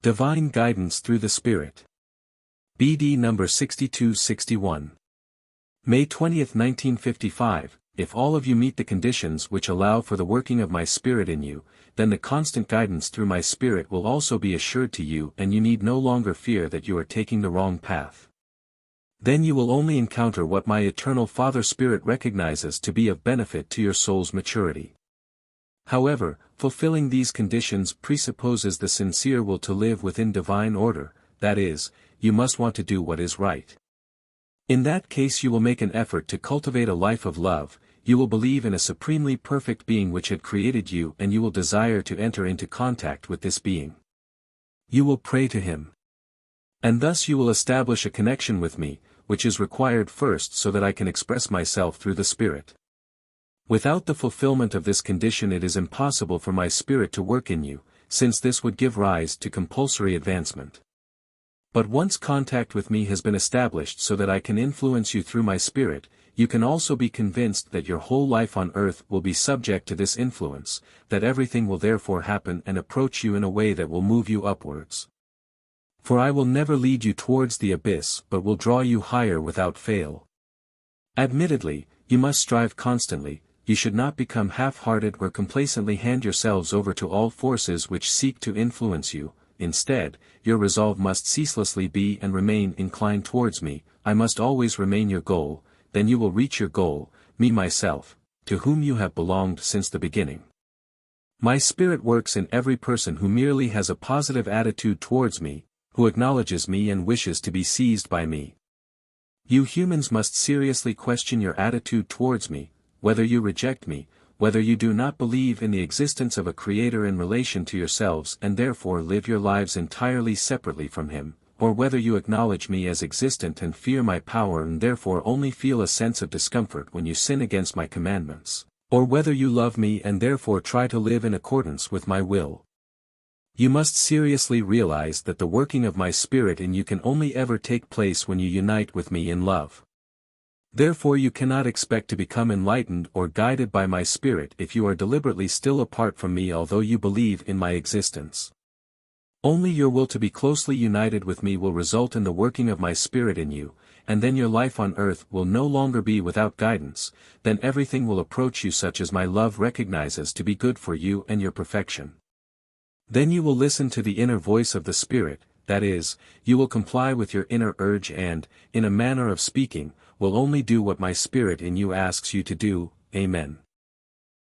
Divine Guidance Through the Spirit. BD number 6261. May 20, 1955. If all of you meet the conditions which allow for the working of my Spirit in you, then the constant guidance through my Spirit will also be assured to you, and you need no longer fear that you are taking the wrong path. Then you will only encounter what my eternal Father Spirit recognizes to be of benefit to your soul's maturity. However, fulfilling these conditions presupposes the sincere will to live within divine order, that is, you must want to do what is right. In that case you will make an effort to cultivate a life of love, you will believe in a supremely perfect being which had created you, and you will desire to enter into contact with this being. You will pray to him. And thus you will establish a connection with me, which is required first so that I can express myself through the Spirit. Without the fulfillment of this condition it is impossible for my Spirit to work in you, since this would give rise to compulsory advancement. But once contact with me has been established so that I can influence you through my Spirit, you can also be convinced that your whole life on earth will be subject to this influence, that everything will therefore happen and approach you in a way that will move you upwards. For I will never lead you towards the abyss but will draw you higher without fail. Admittedly, you must strive constantly, you should not become half-hearted or complacently hand yourselves over to all forces which seek to influence you. Instead, your resolve must ceaselessly be and remain inclined towards me. I must always remain your goal, then you will reach your goal, me myself, to whom you have belonged since the beginning. My Spirit works in every person who merely has a positive attitude towards me, who acknowledges me and wishes to be seized by me. You humans must seriously question your attitude towards me, whether you reject me, whether you do not believe in the existence of a Creator in relation to yourselves and therefore live your lives entirely separately from Him, or whether you acknowledge me as existent and fear my power and therefore only feel a sense of discomfort when you sin against my commandments, or whether you love me and therefore try to live in accordance with my will. You must seriously realize that the working of my Spirit in you can only ever take place when you unite with me in love. Therefore you cannot expect to become enlightened or guided by my Spirit if you are deliberately still apart from me although you believe in my existence. Only your will to be closely united with me will result in the working of my Spirit in you, and then your life on earth will no longer be without guidance, then everything will approach you such as my love recognizes to be good for you and your perfection. Then you will listen to the inner voice of the Spirit, that is, you will comply with your inner urge and, in a manner of speaking, will only do what my Spirit in you asks you to do. Amen.